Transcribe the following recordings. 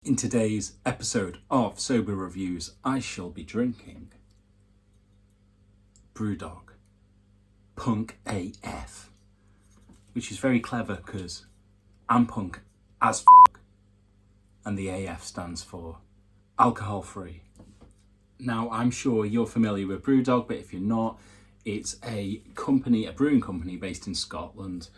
In today's episode of Sober Reviews, I shall be drinking Brewdog Punk AF, which is very clever because I'm punk as fuck, and the AF stands for alcohol free. Now, I'm sure you're familiar with Brewdog, but if you're not, it's a brewing company based in Scotland.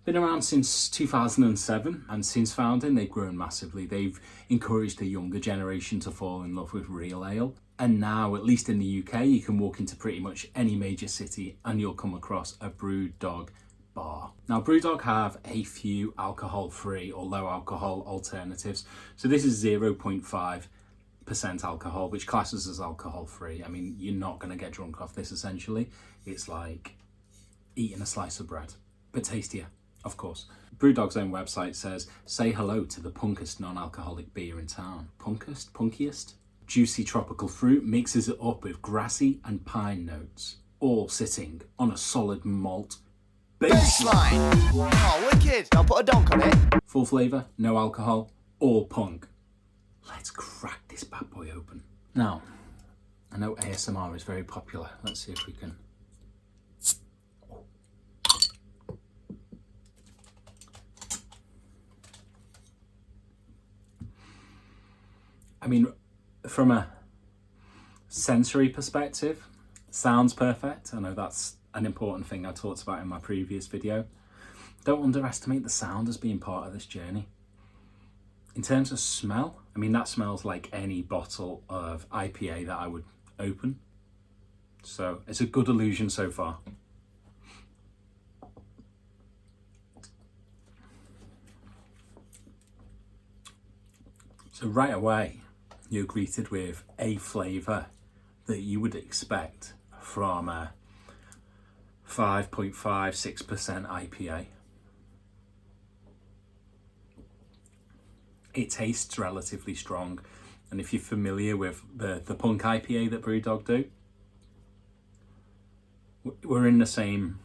Been around since 2007, and since founding they've grown massively. They've encouraged the younger generation to fall in love with real ale, and now, at least in the UK, you can walk into pretty much any major city and you'll come across a Brewdog bar. Now, Brewdog have a few alcohol-free or low alcohol alternatives. So this is 0.5% alcohol, which classes as alcohol-free. I mean, you're not going to get drunk off this essentially. It's like eating a slice of bread, but tastier. Of course. Brewdog's own website says, say hello to the punkest non-alcoholic beer in town. Punkiest? Juicy tropical fruit mixes it up with grassy and pine notes, all sitting on a solid malt baseline. Oh, wicked. I'll put a donk on it. Full flavour, no alcohol, all punk. Let's crack this bad boy open. Now, I know ASMR is very popular. Let's see if we can... I mean, from a sensory perspective, sounds perfect. I know that's an important thing I talked about in my previous video. Don't underestimate the sound as being part of this journey. In terms of smell, I mean, that smells like any bottle of IPA that I would open. So it's a good illusion so far. So right away, you're greeted with a flavour that you would expect from a 5.56% IPA. It tastes relatively strong, and if you're familiar with the Punk IPA that Brewdog do, we're in the same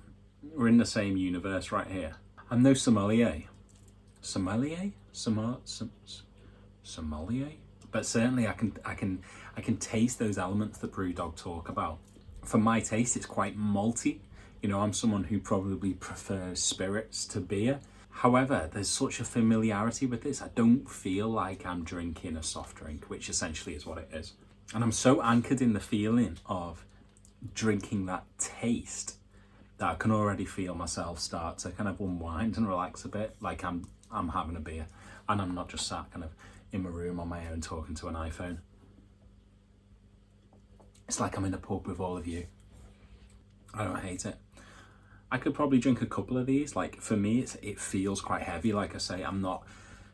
universe right here. I'm no sommelier, but certainly I can taste those elements that Brewdog talk about. For my taste, it's quite malty. You know, I'm someone who probably prefers spirits to beer. However, there's such a familiarity with this. I don't feel like I'm drinking a soft drink, which essentially is what it is. And I'm so anchored in the feeling of drinking that taste that I can already feel myself start to kind of unwind and relax a bit, like I'm having a beer, and I'm not just sat kind of in my room on my own talking to an iPhone. It's like I'm in a pub with all of you. I don't hate it. I could probably drink a couple of these. Like, for me, it feels quite heavy. Like I say, I'm not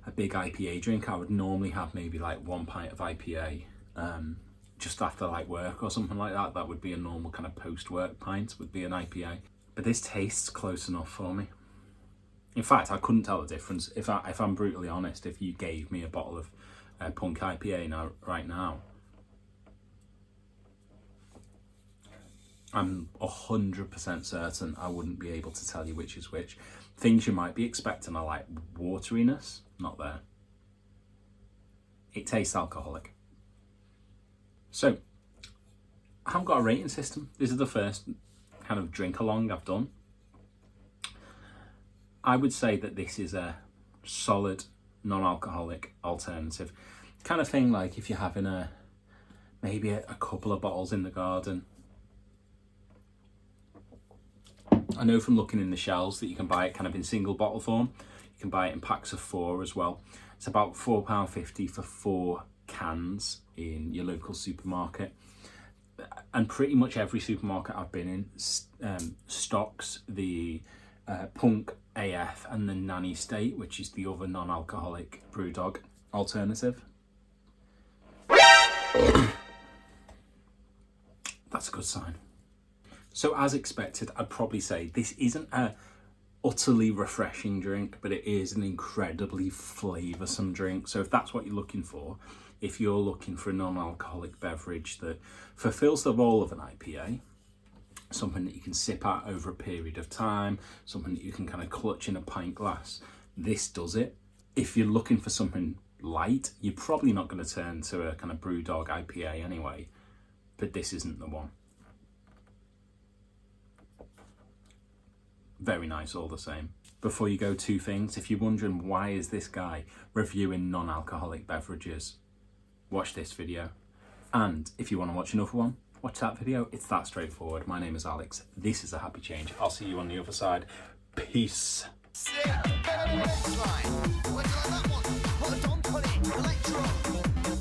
a big IPA drinker. I would normally have maybe like 1 pint of IPA just after like work or something like that. That would be a normal kind of post-work pint, would be an IPA. But this tastes close enough for me. In fact, I couldn't tell the difference. If I'm brutally honest, if you gave me a bottle of Punk IPA right now, I'm 100% certain I wouldn't be able to tell you which is which. Things you might be expecting are like wateriness, not there. It tastes alcoholic. So, I haven't got a rating system. This is the first kind of drink along I've done. I would say that this is a solid non-alcoholic alternative. Kind of thing like if you're having maybe a couple of bottles in the garden. I know from looking in the shelves that you can buy it kind of in single bottle form. You can buy it in packs of 4 as well. It's about £4.50 for 4 cans in your local supermarket. And pretty much every supermarket I've been in stocks the Punk AF and the Nanny State, which is the other non-alcoholic Brewdog alternative. That's a good sign. So as expected, I'd probably say this isn't a utterly refreshing drink, but it is an incredibly flavoursome drink. So if that's what you're looking for, if you're looking for a non-alcoholic beverage that fulfills the role of an IPA, something that you can sip at over a period of time, something that you can kind of clutch in a pint glass, this does it. If you're looking for something light, you're probably not going to turn to a kind of Brewdog IPA anyway, but this isn't the one. Very nice all the same. Before you go, two things. If you're wondering why is this guy reviewing non-alcoholic beverages, watch this video. And if you want to watch another one, watch that video. It's that straightforward. My name is Alex. This is A Happy Change. I'll see you on the other side. Peace. Sick. Better than the next line. Wait till I like that one. Put a donk on it. Electro.